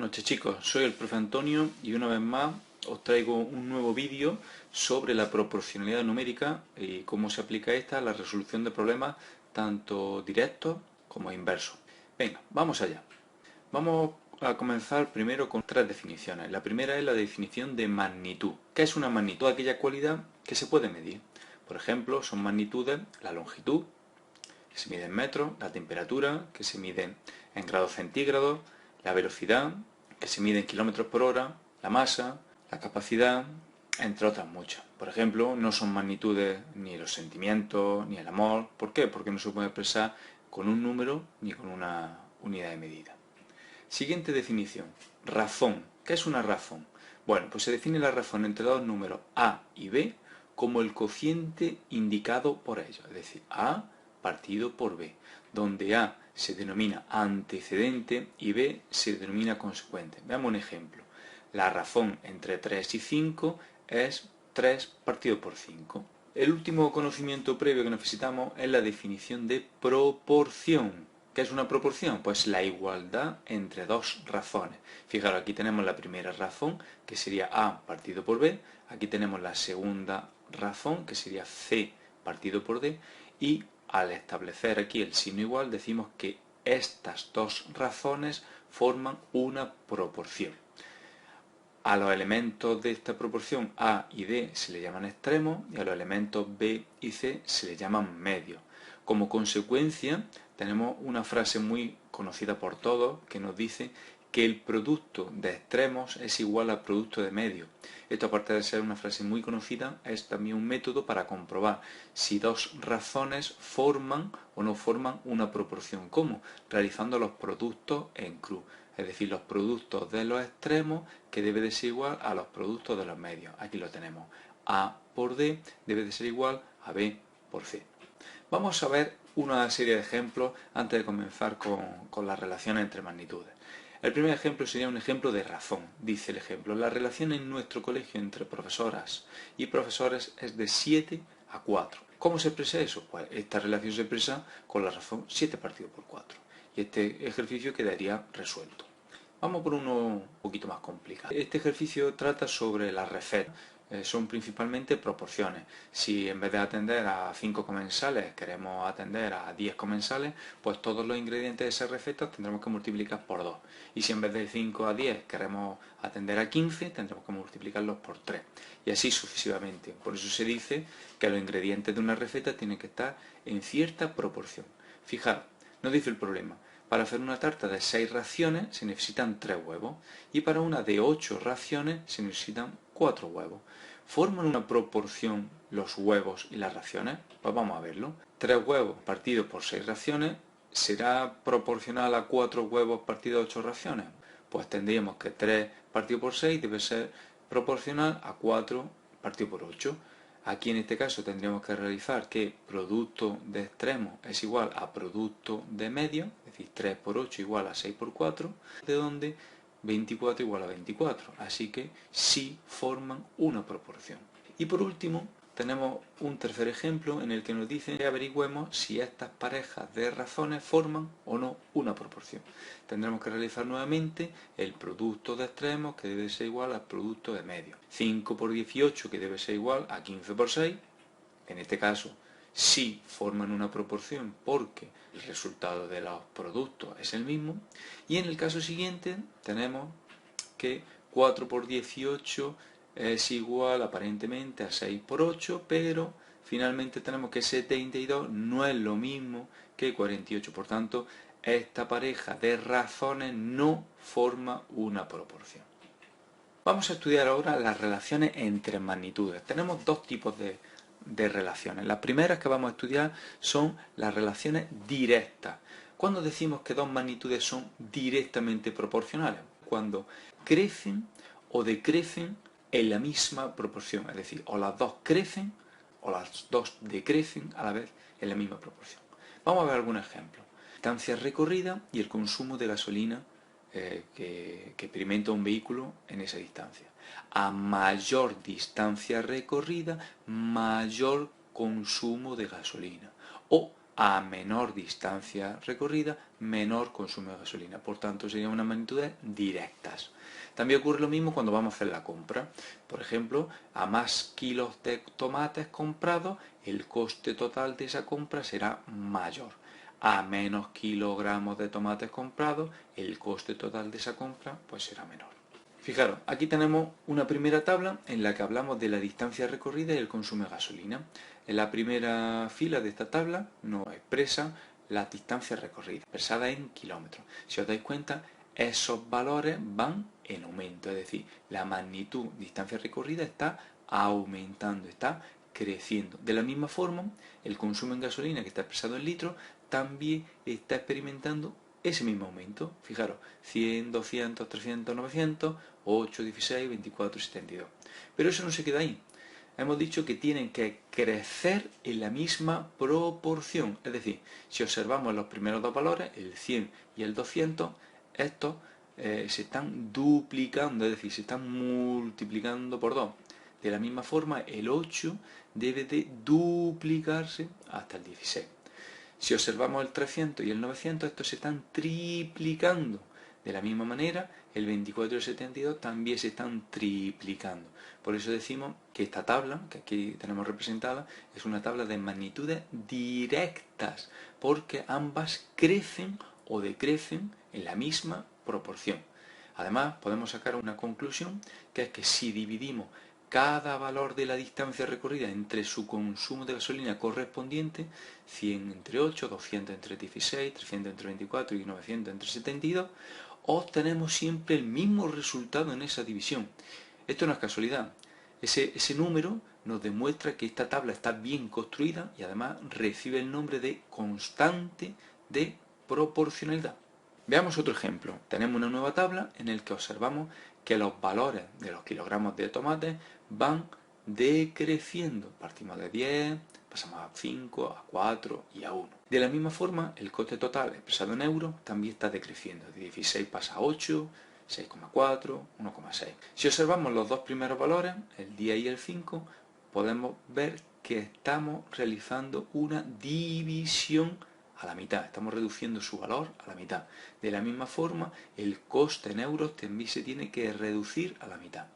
noches chicos, soy el profe Antonio y una vez más os traigo un nuevo vídeo sobre la proporcionalidad numérica y cómo se aplica esta a la resolución de problemas tanto directos como inversos. Venga, vamos allá. Vamos a comenzar primero con tres definiciones. La primera es la definición de magnitud. ¿Qué es una magnitud? Aquella cualidad que se puede medir. Por ejemplo, son magnitudes la longitud, que se mide en metros, la temperatura, que se mide en grados centígrados, la velocidad, que se mide en kilómetros por hora, la masa, la capacidad, entre otras muchas. Por ejemplo, no son magnitudes ni los sentimientos, ni el amor. ¿Por qué? Porque no se puede expresar con un número ni con una unidad de medida. Siguiente definición. Razón. ¿Qué es una razón? Bueno, pues se define la razón entre dos números A y B como el cociente indicado por ellos, es decir, A partido por B, donde A se denomina antecedente y B se denomina consecuente. Veamos un ejemplo. La razón entre 3 y 5 es 3 partido por 5. El último conocimiento previo que necesitamos es la definición de proporción. ¿Qué es una proporción? Pues la igualdad entre dos razones. Fijaros, aquí tenemos la primera razón, que sería A partido por B. Aquí tenemos la segunda razón, que sería C partido por D. Y al establecer aquí el signo igual, decimos que estas dos razones forman una proporción. A los elementos de esta proporción A y D se le llaman extremos y a los elementos B y C se le llaman medios. Como consecuencia, tenemos una frase muy conocida por todos que nos dice que el producto de extremos es igual al producto de medios. Esto, aparte de ser una frase muy conocida, es también un método para comprobar si dos razones forman o no forman una proporción. ¿Cómo? Realizando los productos en cruz. Es decir, los productos de los extremos que debe de ser igual a los productos de los medios. Aquí lo tenemos. A por D debe de ser igual a B por C. Vamos a ver una serie de ejemplos antes de comenzar con las relaciones entre magnitudes. El primer ejemplo sería un ejemplo de razón. Dice el ejemplo: la relación en nuestro colegio entre profesoras y profesores es de 7 a 4. ¿Cómo se expresa eso? Pues esta relación se expresa con la razón 7 partido por 4. Y este ejercicio quedaría resuelto. Vamos por uno un poquito más complicado. Este ejercicio trata sobre las recetas. Son principalmente proporciones. Si en vez de atender a 5 comensales queremos atender a 10 comensales, pues todos los ingredientes de esa receta tendremos que multiplicar por 2. Y si en vez de 5 a 10 queremos atender a 15, tendremos que multiplicarlos por 3. Y así sucesivamente. Por eso se dice que los ingredientes de una receta tienen que estar en cierta proporción. Fijaros, nos dice el problema. Para hacer una tarta de 6 raciones se necesitan 3 huevos y para una de 8 raciones se necesitan 4 huevos. ¿Forman una proporción los huevos y las raciones? Pues vamos a verlo. 3 huevos partidos por 6 raciones ¿será proporcional a 4 huevos partidos a 8 raciones? Pues tendríamos que 3 partido por 6 debe ser proporcional a 4 partido por 8. Aquí en este caso tendríamos que realizar que producto de extremos es igual a producto de medio, es decir, 3 por 8 igual a 6 por 4, de donde 24 igual a 24, así que sí forman una proporción. Y por último, tenemos un tercer ejemplo en el que nos dicen que averigüemos si estas parejas de razones forman o no una proporción. Tendremos que realizar nuevamente el producto de extremos, que debe ser igual al producto de medio. 5 por 18, que debe ser igual a 15 por 6. En este caso sí forman una proporción porque el resultado de los productos es el mismo. Y en el caso siguiente tenemos que 4 por 18 es igual aparentemente a 6 por 8, pero finalmente tenemos que 72 no es lo mismo que 48. Por tanto, esta pareja de razones no forma una proporción. Vamos a estudiar ahora las relaciones entre magnitudes. Tenemos dos tipos de relaciones. Las primeras que vamos a estudiar son las relaciones directas. ¿Cuándo decimos que dos magnitudes son directamente proporcionales? Cuando crecen o decrecen en la misma proporción, es decir, o las dos crecen o las dos decrecen a la vez en la misma proporción. Vamos a ver algunos ejemplos. Distancia recorrida y el consumo de gasolina que experimenta un vehículo en esa distancia. A mayor distancia recorrida, mayor consumo de gasolina. O A menor distancia recorrida, menor consumo de gasolina. Por tanto, serían unas magnitudes directas. También ocurre lo mismo cuando vamos a hacer la compra. Por ejemplo, a más kilos de tomates comprados, el coste total de esa compra será mayor. A menos kilogramos de tomates comprados, el coste total de esa compra pues será menor. Fijaros, aquí tenemos una primera tabla en la que hablamos de la distancia recorrida y el consumo de gasolina. En la primera fila de esta tabla nos expresa la distancia recorrida, expresada en kilómetros. Si os dais cuenta, esos valores van en aumento, es decir, la magnitud distancia recorrida está aumentando, está creciendo. De la misma forma, el consumo en gasolina, que está expresado en litros, también está experimentando ese mismo aumento. Fijaros, 100, 200, 300, 900, 8, 16, 24 y 72. Pero eso no se queda ahí. Hemos dicho que tienen que crecer en la misma proporción. Es decir, si observamos los primeros dos valores, el 100 y el 200, estos se están duplicando, es decir, se están multiplicando por 2. De la misma forma, el 8 debe de duplicarse hasta el 16. Si observamos el 300 y el 900, estos se están triplicando. De la misma manera, el 24 y el 72 también se están triplicando. Por eso decimos que esta tabla, que aquí tenemos representada, es una tabla de magnitudes directas, porque ambas crecen o decrecen en la misma proporción. Además, podemos sacar una conclusión, que es que si dividimos cada valor de la distancia recorrida entre su consumo de gasolina correspondiente, 100 entre 8, 200 entre 16, 300 entre 24 y 900 entre 72, obtenemos siempre el mismo resultado en esa división. Esto no es casualidad. Ese número nos demuestra que esta tabla está bien construida y además recibe el nombre de constante de proporcionalidad. Veamos otro ejemplo. Tenemos una nueva tabla en la que observamos que los valores de los kilogramos de tomate van decreciendo. Partimos de 10, pasamos a 5, a 4 y a 1. De la misma forma, el coste total expresado en euros también está decreciendo. De 16 pasa a 8, 6,4, 1,6. Si observamos los dos primeros valores, el 10 y el 5, podemos ver que estamos realizando una división a la mitad, estamos reduciendo su valor a la mitad. De la misma forma, el coste en euros también se tiene que reducir a la mitad.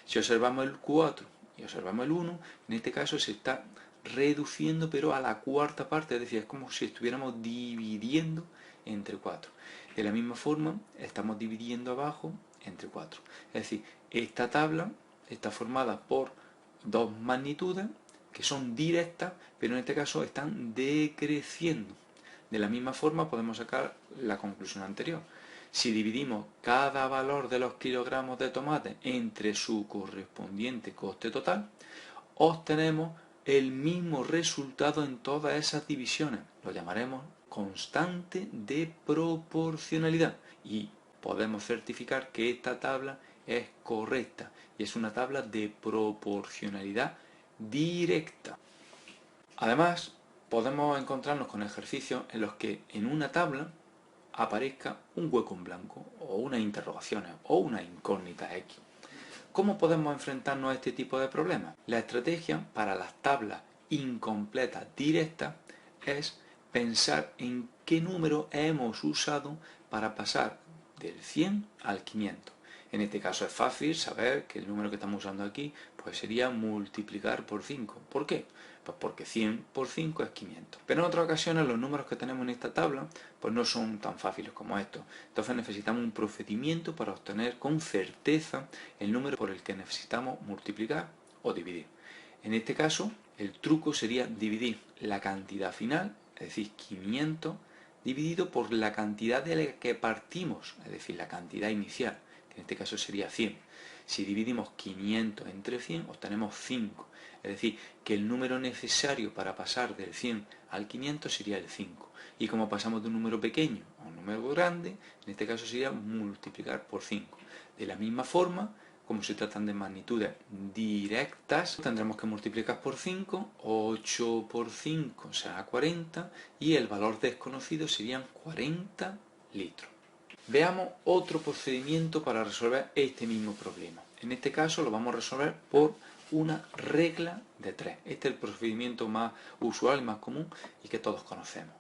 Si observamos el 4 y observamos el 1, en este caso se está reduciendo pero a la cuarta parte, es decir, es como si estuviéramos dividiendo entre 4. De la misma forma, estamos dividiendo abajo entre 4. Es decir, esta tabla está formada por dos magnitudes que son directas, pero en este caso están decreciendo. De la misma forma podemos sacar la conclusión anterior. Si dividimos cada valor de los kilogramos de tomate entre su correspondiente coste total, obtenemos el mismo resultado en todas esas divisiones. Lo llamaremos constante de proporcionalidad y podemos certificar que esta tabla es correcta y es una tabla de proporcionalidad directa. Además, podemos encontrarnos con ejercicios en los que en una tabla aparezca un hueco en blanco o unas interrogaciones o una incógnita X. ¿Cómo podemos enfrentarnos a este tipo de problemas? La estrategia para las tablas incompletas directas es pensar en qué número hemos usado para pasar del 100 al 500. En este caso es fácil saber que el número que estamos usando aquí pues sería multiplicar por 5. ¿Por qué? Pues porque 100 por 5 es 500. Pero en otras ocasiones los números que tenemos en esta tabla pues no son tan fáciles como estos. Entonces necesitamos un procedimiento para obtener con certeza el número por el que necesitamos multiplicar o dividir. En este caso el truco sería dividir la cantidad final, es decir 500, dividido por la cantidad de la que partimos, es decir la cantidad inicial, que en este caso sería 100. Si dividimos 500 entre 100 obtenemos 5. Es decir, que el número necesario para pasar del 100 al 500 sería el 5. Y como pasamos de un número pequeño a un número grande, en este caso sería multiplicar por 5. De la misma forma, como se tratan de magnitudes directas, tendremos que multiplicar por 5, 8 por 5 será 40 y el valor desconocido serían 40 litros. Veamos otro procedimiento para resolver este mismo problema. En este caso lo vamos a resolver por una regla de 3. Este es el procedimiento más usual y más común y que todos conocemos.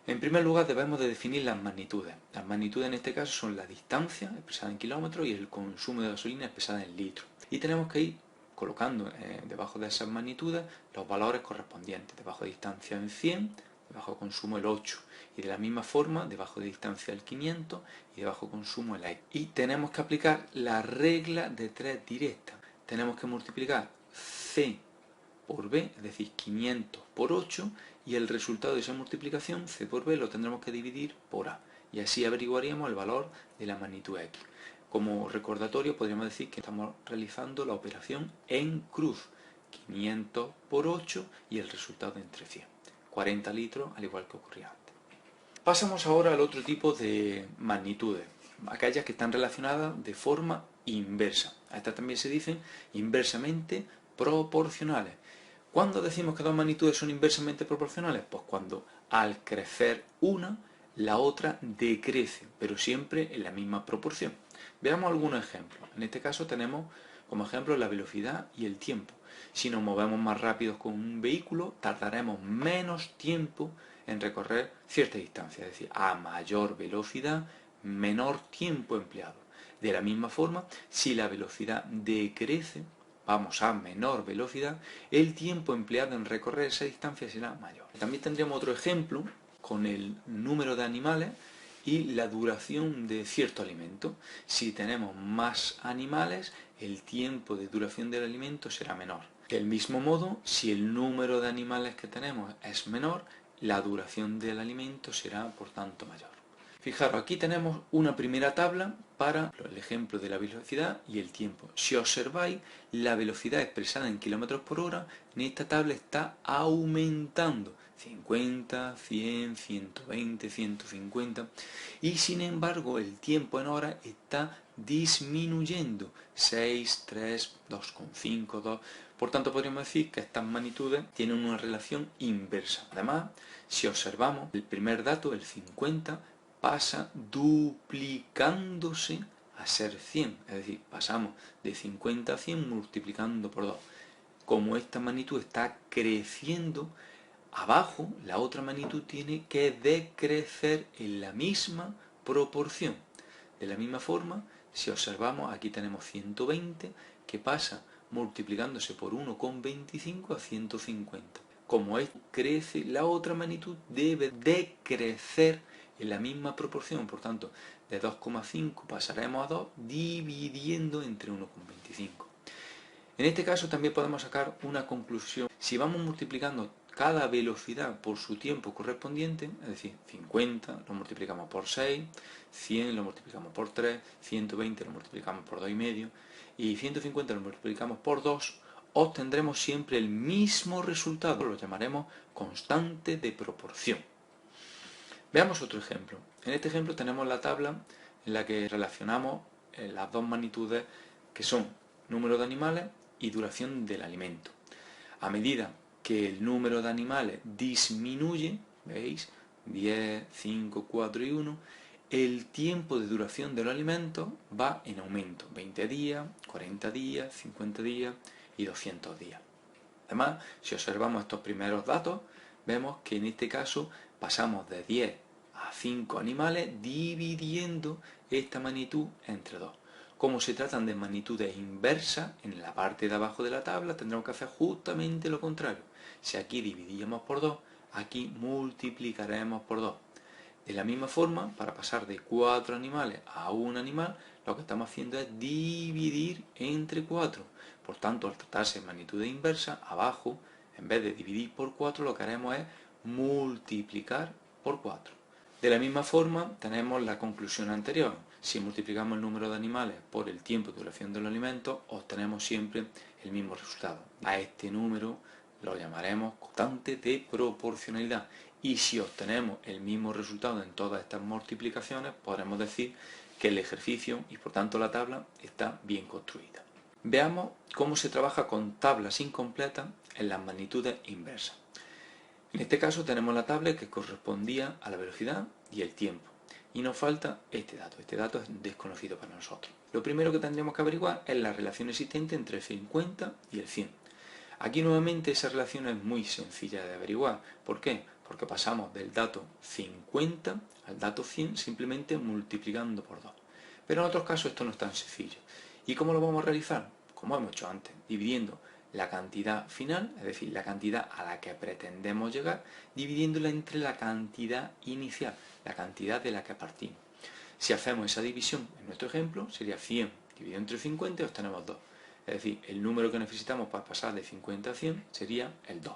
En primer lugar debemos de definir las magnitudes. Las magnitudes en este caso son la distancia expresada en kilómetros y el consumo de gasolina expresada en litros. Y tenemos que ir colocando debajo de esas magnitudes los valores correspondientes. Debajo de distancia en 100, debajo de consumo el 8. Y de la misma forma, debajo de distancia el 500 y debajo de consumo el X. Y tenemos que aplicar la regla de 3 directa. Tenemos que multiplicar C por B, es decir, 500 por 8, y el resultado de esa multiplicación, C por B, lo tendremos que dividir por A. Y así averiguaríamos el valor de la magnitud X. Como recordatorio podríamos decir que estamos realizando la operación en cruz. 500 por 8 y el resultado entre 100. 40 litros, al igual que ocurría antes. Pasamos ahora al otro tipo de magnitudes, aquellas que están relacionadas de forma inversa. A estas también se dicen inversamente proporcionales. ¿Cuándo decimos que dos magnitudes son inversamente proporcionales? Pues cuando al crecer una, la otra decrece, pero siempre en la misma proporción. Veamos algunos ejemplos. En este caso tenemos como ejemplo la velocidad y el tiempo. Si nos movemos más rápido con un vehículo, tardaremos menos tiempo en recorrer cierta distancia, es decir, a mayor velocidad, menor tiempo empleado. De la misma forma, si la velocidad decrece, vamos a menor velocidad, el tiempo empleado en recorrer esa distancia será mayor. También tendríamos otro ejemplo con el número de animales y la duración de cierto alimento. Si tenemos más animales, el tiempo de duración del alimento será menor. Del mismo modo, si el número de animales que tenemos es menor, la duración del alimento será por tanto mayor. Fijaros, aquí tenemos una primera tabla para el ejemplo de la velocidad y el tiempo. Si observáis, la velocidad expresada en kilómetros por hora en esta tabla está aumentando. 50, 100, 120, 150. Y sin embargo, el tiempo en horas está disminuyendo. 6, 3, 2,5, 2. Por tanto, podríamos decir que estas magnitudes tienen una relación inversa. Además, si observamos el primer dato, el 50, pasa duplicándose a ser 100. Es decir, pasamos de 50 a 100 multiplicando por 2. Como esta magnitud está creciendo, abajo la otra magnitud tiene que decrecer en la misma proporción. De la misma forma, si observamos, aquí tenemos 120, que pasa multiplicándose por 1,25 a 150. Como esto crece, la otra magnitud debe decrecer en la misma proporción. Por tanto, de 2,5 pasaremos a 2 dividiendo entre 1,25. En este caso también podemos sacar una conclusión. Si vamos multiplicando cada velocidad por su tiempo correspondiente, es decir, 50 lo multiplicamos por 6, 100 lo multiplicamos por 3, 120 lo multiplicamos por 2,5 y 150 lo multiplicamos por 2, obtendremos siempre el mismo resultado. Lo llamaremos constante de proporción. Veamos otro ejemplo. En este ejemplo tenemos la tabla en la que relacionamos las dos magnitudes que son número de animales y duración del alimento. A medida que el número de animales disminuye, ¿veis? 10, 5, 4 y 1, el tiempo de duración de los alimentos va en aumento. 20 días, 40 días, 50 días y 200 días. Además, si observamos estos primeros datos, vemos que en este caso pasamos de 10 a 5 animales dividiendo esta magnitud entre 2. Como se tratan de magnitudes inversas, en la parte de abajo de la tabla tendremos que hacer justamente lo contrario. Si aquí dividíamos por 2, aquí multiplicaremos por 2. De la misma forma, para pasar de 4 animales a un animal, lo que estamos haciendo es dividir entre 4. Por tanto, al tratarse de magnitudes inversas, abajo, en vez de dividir por 4, lo que haremos es multiplicar por 4. De la misma forma, tenemos la conclusión anterior. Si multiplicamos el número de animales por el tiempo de duración del alimento, obtenemos siempre el mismo resultado. A este número lo llamaremos constante de proporcionalidad. Y si obtenemos el mismo resultado en todas estas multiplicaciones, podremos decir que el ejercicio y por tanto la tabla está bien construida. Veamos cómo se trabaja con tablas incompletas en las magnitudes inversas. En este caso tenemos la tabla que correspondía a la velocidad y el tiempo. y nos falta este dato es desconocido para nosotros. Lo primero que tendríamos que averiguar es la relación existente entre el 50 y el 100. Aquí nuevamente esa relación es muy sencilla de averiguar. ¿Por qué? Porque pasamos del dato 50 al dato 100 simplemente multiplicando por 2. Pero en otros casos esto no es tan sencillo. ¿Y cómo lo vamos a realizar? Como hemos hecho antes, dividiendo la cantidad final, es decir, la cantidad a la que pretendemos llegar, dividiéndola entre la cantidad inicial, la cantidad de la que partimos. Si hacemos esa división, en nuestro ejemplo, sería 100 dividido entre 50 y obtenemos 2. Es decir, el número que necesitamos para pasar de 50 a 100 sería el 2.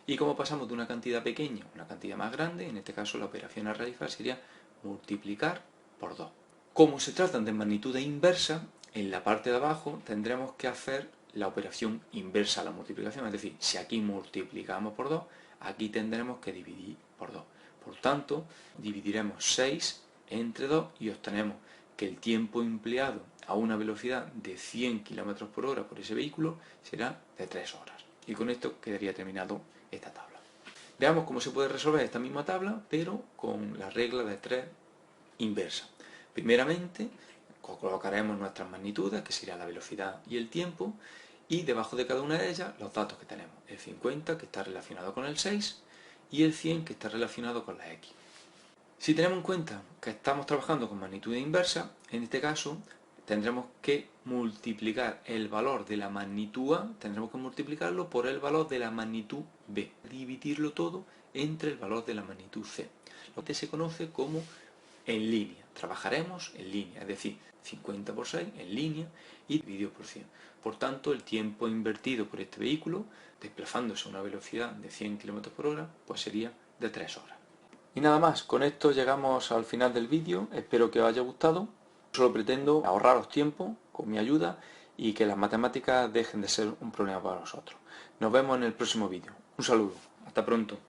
Y como pasamos de una cantidad pequeña a una cantidad más grande, en este caso la operación a realizar sería multiplicar por 2. Como se tratan de magnitudes inversas, en la parte de abajo tendremos que hacer la operación inversa a la multiplicación. Es decir, si aquí multiplicamos por 2, aquí tendremos que dividir por 2. Por tanto, dividiremos 6 entre 2 y obtenemos que el tiempo empleado a una velocidad de 100 km por hora por ese vehículo será de 3 horas. Y con esto quedaría terminado esta tabla. Veamos cómo se puede resolver esta misma tabla, pero con la regla de 3 inversa. Primeramente, colocaremos nuestras magnitudes, que sería la velocidad y el tiempo, y debajo de cada una de ellas los datos que tenemos. El 50, que está relacionado con el 6, y el 100, que está relacionado con la x. Si tenemos en cuenta que estamos trabajando con magnitudes inversas, en este caso tendremos que multiplicar el valor de la magnitud A, tendremos que multiplicarlo por el valor de la magnitud B, dividirlo todo entre el valor de la magnitud C. Lo que se conoce como en línea. Trabajaremos en línea, es decir, 50 por 6 en línea y dividido por 100. Por tanto, el tiempo invertido por este vehículo, desplazándose a una velocidad de 100 km por hora, pues sería de 3 horas. Y nada más, con esto llegamos al final del vídeo, espero que os haya gustado. Solo pretendo ahorraros tiempo con mi ayuda y que las matemáticas dejen de ser un problema para vosotros. Nos vemos en el próximo vídeo. Un saludo, hasta pronto.